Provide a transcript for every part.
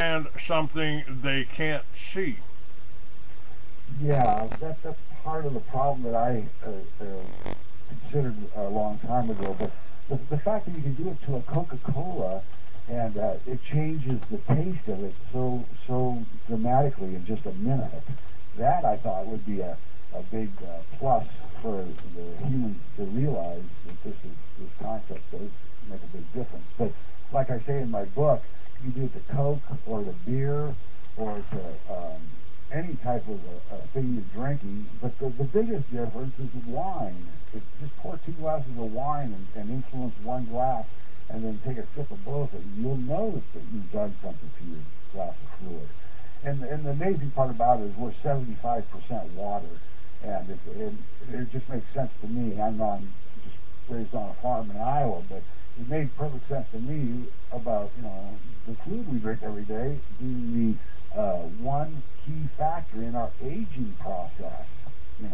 and something they can't see. Yeah, that's part of the problem that I considered a long time ago. But the fact that you can do it to a Coca-Cola and it changes the taste of it so dramatically in just a minute, that I thought would be a big plus for the humans to realize that this concept does make a big difference. But like I say in my book, you do it to Coke or to beer or to any type of a thing you're drinking. But the biggest difference is wine. Just pour 2 glasses of wine and influence 1 glass, and then take a sip of both, and you'll notice that you've done something to your glass of fluid. And the amazing part about it is we're 75% water, and it just makes sense to me. I'm just raised on a farm in Iowa, but it made perfect sense to me about the food we drink every day being the one key factor in our aging process. You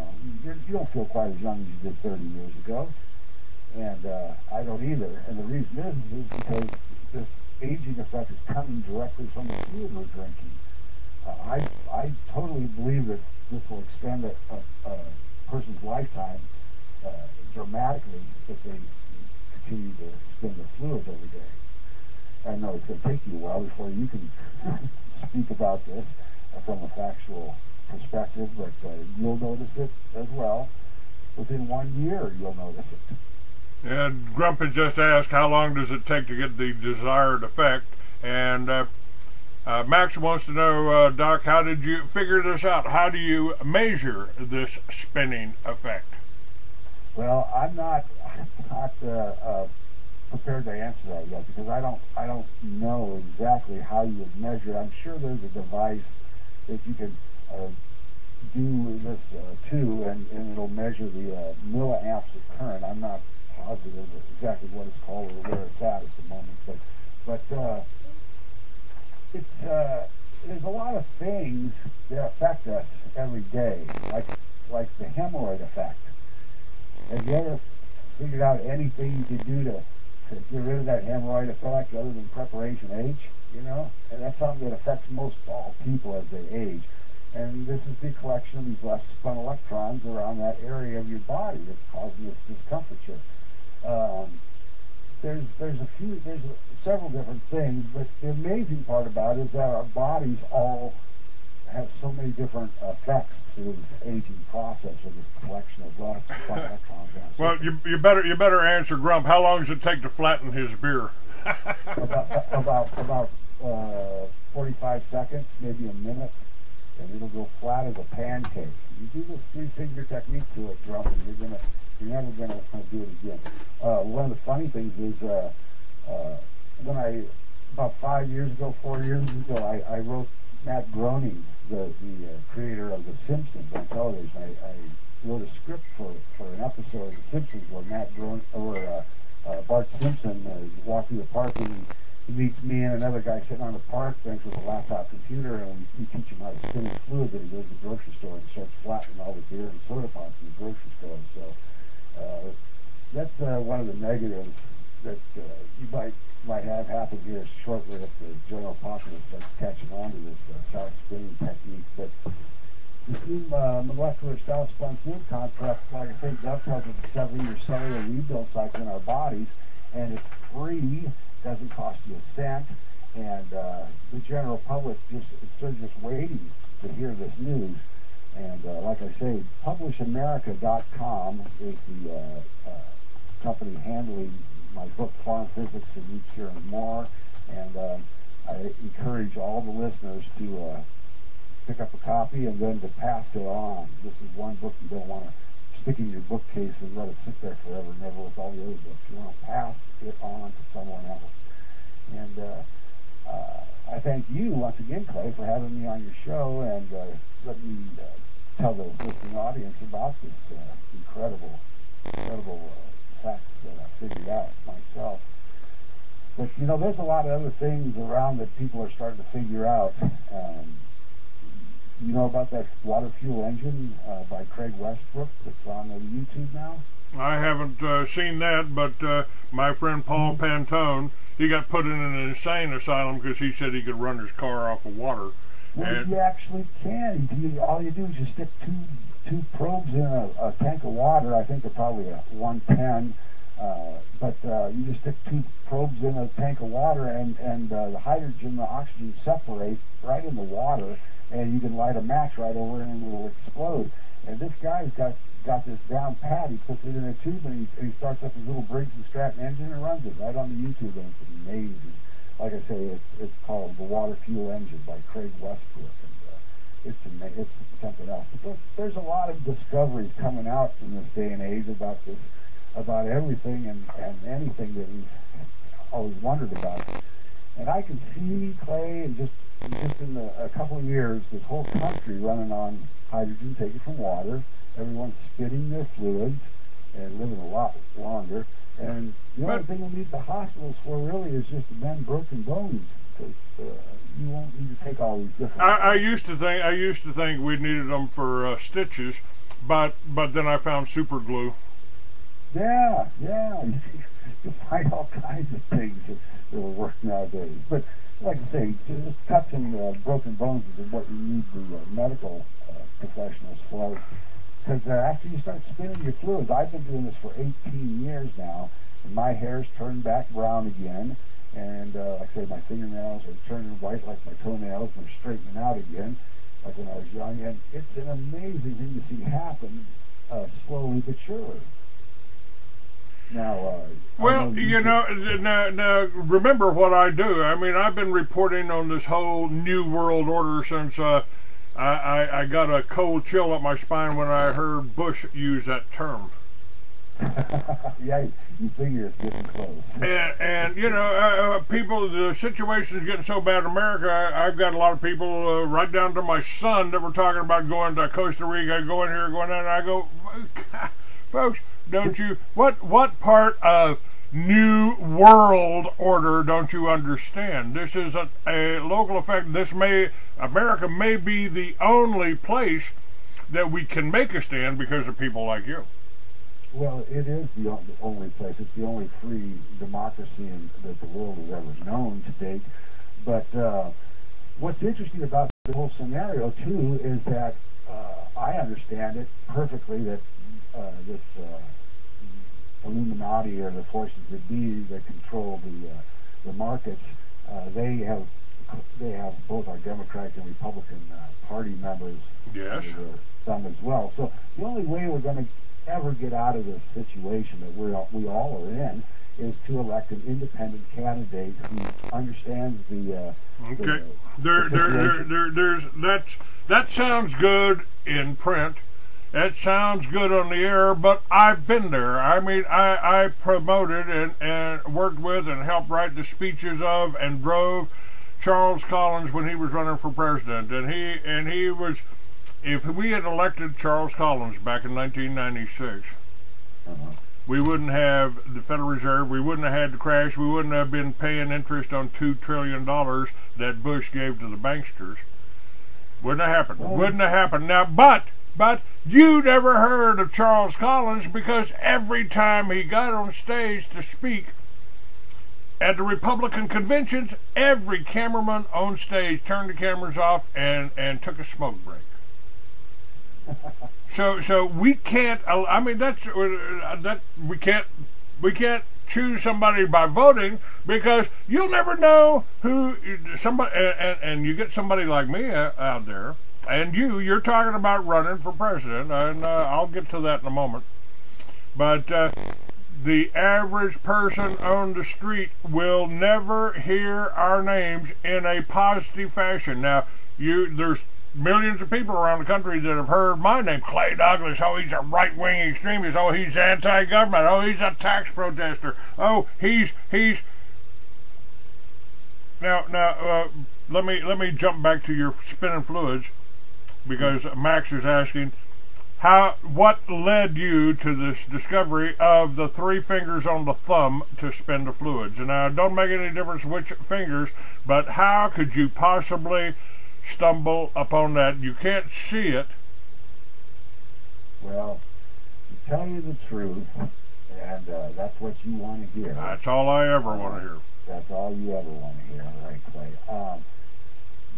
don't feel quite as young as you did 30 years ago, and I don't either. And the reason is because this aging effect is coming directly from the food we're drinking. I totally believe that this will extend a person's lifetime dramatically if they continue to spin the fluids every day. I know it's going to take you a while before you can speak about this from a factual perspective, but you'll notice it as well. Within 1 year, you'll notice it. And Grump had just asked, how long does it take to get the desired effect? And Max wants to know, Doc, how did you figure this out? How do you measure this spinning effect? Well, I'm not prepared to answer that yet, because I don't know exactly how you would measure it. I'm sure there's a device that you can do this to, and it'll measure the milliamps of current. I'm not positive exactly what it's called or where it's at the moment, but there's a lot of things that affect us every day, like the hemorrhoid effect. Have you ever figured out anything you can do to get rid of that hemorrhoid effect other than preparation H? And that's something that affects most all people as they age. And this is the collection of these less spun electrons around that area of your body that's causing this discomfiture. There's several different things, but the amazing part about it is that our bodies all have so many different effects to this aging process of this collection of less spun electrons. Well, you better answer Grump. How long does it take to flatten his beer? about 45 seconds, maybe a minute, and it'll go flat as a pancake. You do this 3-finger technique to it, Grump, and you're never gonna do it again. One of the funny things is when about 4 years ago, I wrote Matt Groening, the creator of The Simpsons on television. I wrote a script for an episode of The Simpsons where Bart Simpson walked through the park, and he meets me and another guy sitting on the park bench with a laptop computer, and we teach him how to spin his fluid. That he goes to the grocery store and starts flattening all the beer and soda pops in the grocery store. So that's one of the negatives that you might have happen here shortly if the general populace starts catching on to this self-spinning technique. But this new molecular self-spun fluid concept, like I say, dovetails with the 7-year cellular rebuild cycle in our bodies, and it's free, doesn't cost you a cent, and the general public they're just waiting to hear this news. And like I say, PublishAmerica.com is the company handling my book, Farm Physics and Meat Cure and More. And I encourage all the listeners to pick up a copy and then to pass it on. This is one book you don't want to stick in your bookcase and let it sit there forever and never with all the other books. You want to pass it on to someone else. And I thank you once again, Clay, for having me on your show and letting me tell the listening audience about this incredible facts that I figured out myself. But there's a lot of other things around that people are starting to figure out. You know about that water fuel engine by Craig Westbrook that's on YouTube now? I haven't seen that, but my friend Paul Pantone, he got put in an insane asylum because he said he could run his car off of water. Well, And you actually can. All you do is you stick two probes in a tank of water. I think they're probably a 110. But you just stick two probes in a tank of water, and the hydrogen and the oxygen separate right in the water, and you can light a match right over it and it will explode. And this guy's got this down pat. He puts it in a tube and he starts up his little Briggs and Stratton engine and runs it right on the YouTube, and it's amazing. Like I say, it's called The Water Fuel Engine by Craig Westbrook, and it's something else. But there's a lot of discoveries coming out in this day and age about everything and anything that we've always wondered about. And I can see, Clay, and just in a couple of years, this whole country running on hydrogen taken from water. Everyone's spitting their fluids and living a lot longer. And the only thing we need the hospitals for really is just to mend broken bones, because you won't need to take all these different. I used to think we needed them for stitches, but then I found super glue. Yeah, you find all kinds of things that will work nowadays. But like I say, just touching broken bones is what you need the medical professionals for. Because after you start spinning your fluids, I've been doing this for 18 years now, and my hair's turned back brown again, and like I say, my fingernails are turning white like my toenails, and they're straightening out again, like when I was young, and it's an amazing thing to see happen slowly but surely. Now, well, now remember what I do. I mean, I've been reporting on this whole New World Order since I got a cold chill up my spine when I heard Bush use that term. Yeah, you figure it's getting close. And people, the situation is getting so bad in America. I've got a lot of people, right down to my son, that were talking about going to Costa Rica, going here, going there, and I go, folks, don't you, what part of New World Order don't you understand? This is a local effect. America may be the only place that we can make a stand because of people like you. Well, it is the only place. It's the only free democracy that the world has ever known to date. But what's interesting about the whole scenario, too, is that I understand it perfectly that this Illuminati, or the forces that be that control the markets, they have both our Democratic and Republican Party members. Yes. Some as well. So the only way we're going to ever get out of this situation that we all are in is to elect an independent candidate who understands the. Okay. That sounds good in print. It sounds good on the air, but I've been there. I mean, I promoted and worked with and helped write the speeches of and drove Charles Collins when he was running for president. And he was, if we had elected Charles Collins back in 1996, we wouldn't have the Federal Reserve, we wouldn't have had the crash, we wouldn't have been paying interest on $2 trillion that Bush gave to the banksters. Wouldn't have happened. Wouldn't have happened. Now, but you never heard of Charles Collins, because every time he got on stage to speak at the Republican conventions, every cameraman on stage turned the cameras off and took a smoke break. So we can't. I mean, we can't choose somebody by voting, because you'll never know who somebody. And you get somebody like me out there. And you're talking about running for president, and I'll get to that in a moment. But the average person on the street will never hear our names in a positive fashion. Now, there's millions of people around the country that have heard my name, Clay Douglas. Oh, he's a right-wing extremist. Oh, he's anti-government. Oh, he's a tax protester. Oh, he's. Now, let me jump back to your spinning fluids, because Max is asking, what led you to this discovery of the 3 fingers on the thumb to spin the fluids? And now, it don't make any difference which fingers, but how could you possibly stumble upon that? You can't see it. Well, to tell you the truth, and that's what you want to hear. That's all I ever want to hear. That's all you ever want to hear, right, Clay?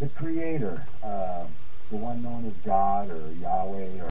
The Creator, the one known as God or Yahweh or